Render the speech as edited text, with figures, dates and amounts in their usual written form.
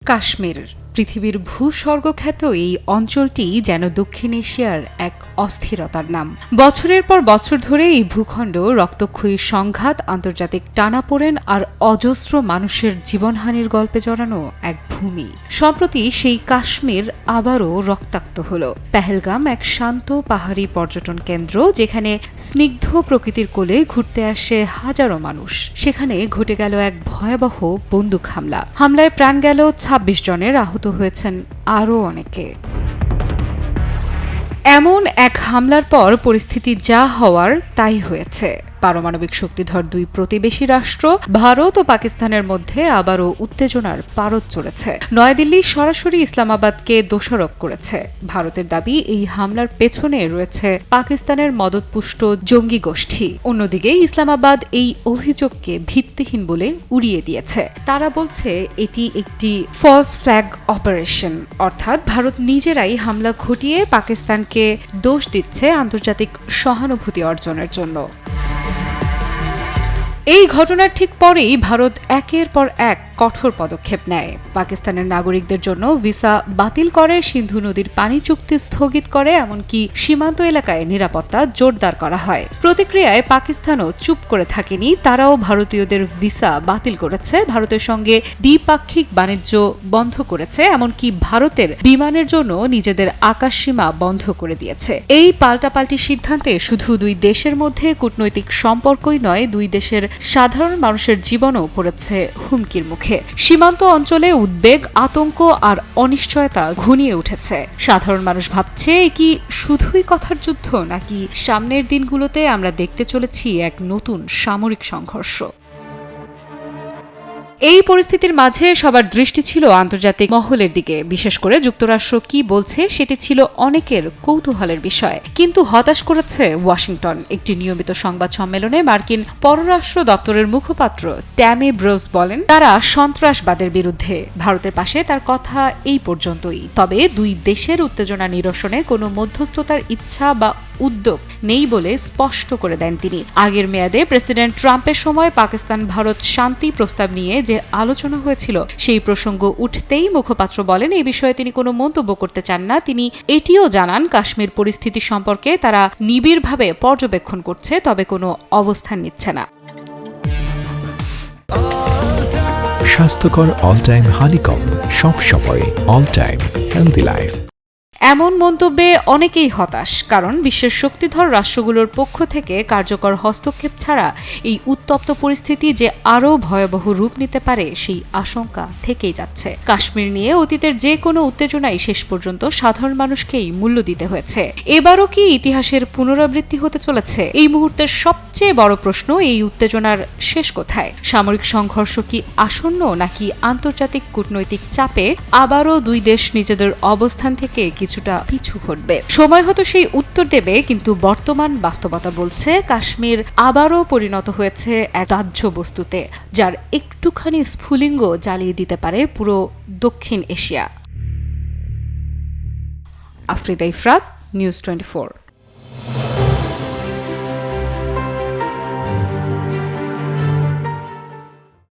কাশ্মীর পৃথিবীর ভূস্বর্গখ্যাত এই অঞ্চলটি যেন দক্ষিণ এশিয়ার এক অস্থিরতার নাম। বছরের পর বছর ধরে এই ভূখণ্ড রক্তক্ষয়ী সংঘাত, আন্তর্জাতিক টানাপোড়েন আর অজস্র মানুষের জীবনহানির গল্পে জড়ানো এক ভূমি। সম্প্রতি সেই কাশ্মীর আবারও রক্তাক্ত হল। পেহেলগাম এক শান্ত পাহাড়ি পর্যটন কেন্দ্র, যেখানে স্নিগ্ধ প্রকৃতির কোলে ঘুরতে আসে হাজারো মানুষ। সেখানে ঘটে গেল এক ভয়াবহ বন্দুক হামলায় প্রাণ গেল ২৬ জনের, আহত হয়েছেন আরও অনেকে। এমন এক হামলার পর পরিস্থিতি যা হওয়ার তাই হয়েছে। পারমাণবিক শক্তিধর দুই প্রতিবেশী রাষ্ট্র ভারত ও পাকিস্তানের মধ্যে আবারও উত্তেজনার পারদ চড়েছে। নয়াদিল্লি সরাসরি ইসলামাবাদকে দোষারোপ করেছে। ভারতের দাবি, এই হামলার পেছনে রয়েছে পাকিস্তানের মদতপুষ্ট জঙ্গি গোষ্ঠী। অন্যদিকে ইসলামাবাদ এই অভিযোগকে ভিত্তিহীন বলে উড়িয়ে দিয়েছে। তারা বলছে এটি একটি ফলস ফ্ল্যাগ অপারেশন, অর্থাৎ ভারত নিজেরাই হামলা ঘটিয়ে পাকিস্তানকে দোষ দিচ্ছে আন্তর্জাতিক সহানুভূতি অর্জনের জন্য। এই ঘটনার ঠিক পরেই ভারত একের পর এক কঠোর পদক্ষেপ নেয়। পাকিস্তানের নাগরিকদের জন্য ভিসা বাতিল করে, সিন্ধু নদীর পানি চুক্তি স্থগিত করে, এমনকি সীমান্ত এলাকায় নিরাপত্তা জোরদার করা হয়। প্রতিক্রিয়ায় পাকিস্তানও চুপ করে থাকেনি। তারাও ভারতীয়দের ভিসা বাতিল করেছে, ভারতের সঙ্গে দ্বিপাক্ষিক বাণিজ্য বন্ধ করেছে, এমনকি ভারতের বিমানের জন্য নিজেদের আকাশসীমা বন্ধ করে দিয়েছে। এই পাল্টাপাল্টি সিদ্ধান্তে শুধু দুই দেশের মধ্যে কূটনৈতিক সম্পর্কই নয়, দুই দেশের সাধারণ মানুষের জীবনও পড়েছে হুমকির মুখে। সীমান্ত অঞ্চলে উদ্বেগ, আতঙ্ক আর অনিশ্চয়তা ঘনিয়ে উঠেছে। সাধারণ মানুষ ভাবছে, কি শুধুই কথার যুদ্ধ, নাকি সামনের দিনগুলোতে আমরা দেখতে চলেছি এক নতুন সামরিক সংঘর্ষ। এই পরিস্থিতির মাঝে সবার দৃষ্টি ছিল আন্তর্জাতিক মহলের দিকে। বিশেষ করে যুক্তরাষ্ট্র কি বলছে সেটি ছিল অনেকের কৌতূহলের বিষয়। কিন্তু হতাশ করেছে ওয়াশিংটন। একটি নিয়মিত সংবাদ সম্মেলনে মার্কিন পররাষ্ট্র দপ্তরের মুখপাত্র ট্যামি ব্রোস বলেন, তারা সন্ত্রাসবাদের বিরুদ্ধে। ভারতের পাশে তার কথা এই পর্যন্তই। তবে দুই দেশের উত্তেজনা নিরসনে কোনো মধ্যস্থতার ইচ্ছা বা উদ্যোগ নেই বলে স্পষ্ট করে দেন তিনি। আগের মেয়াদে প্রেসিডেন্ট ট্রাম্পের সময় পাকিস্তান ভারত শান্তি প্রস্তাব নিয়ে যে আলোচনা হয়েছিল, সেই প্রসঙ্গ উঠতেই মুখপাত্র বলেন, এই বিষয়ে তিনি কোনো মন্তব্য করতে চান না। তিনি এটিও জানান, কাশ্মীর পরিস্থিতি সম্পর্কে তারা নিবিড়ভাবে পর্যবেক্ষণ করছে, তবে কোনো অবস্থান নিচ্ছে না। স্বাস্থ্যকর অল টাইম হানিকম, সব সময় অল টাইম হেলদি লাইফ। এমন মন্তব্যে অনেকেই হতাশ, কারণ বিশ্বের শক্তিধর রাষ্ট্রগুলোর পক্ষ থেকে কার্যকর হস্তক্ষেপ ছাড়া এই উত্তপ্ত পরিস্থিতি যে আরও ভয়াবহ রূপ নিতে পারে সেই আশঙ্কা থেকেই যাচ্ছে। কাশ্মীর নিয়ে অতীতের যে কোনো উত্তেজনাই শেষ পর্যন্ত সাধারণ মানুষকেই মূল্য দিতে হয়েছে। এবারও কি ইতিহাসের পুনরাবৃত্তি হতে চলেছে? এই মুহূর্তের সবচেয়ে বড় প্রশ্ন, এই উত্তেজনার শেষ কোথায়? সামরিক সংঘর্ষ কি আসন্ন, নাকি আন্তর্জাতিক কূটনৈতিক চাপে আবারও দুই দেশ নিজেদের অবস্থান থেকে কিছুটা পিছু ঘটবে? সময় হয়তো সেই উত্তর দেবে, কিন্তু বর্তমান বাস্তবতা বলছে কাশ্মীর আবারও পরিণত হয়েছে এক দাহ্য বস্তুতে, যার একটুখানি স্ফুলিঙ্গ জ্বালিয়ে দিতে পারে পুরো দক্ষিণ এশিয়া। আফ্রিদা ইফরাত, নিউজ 24।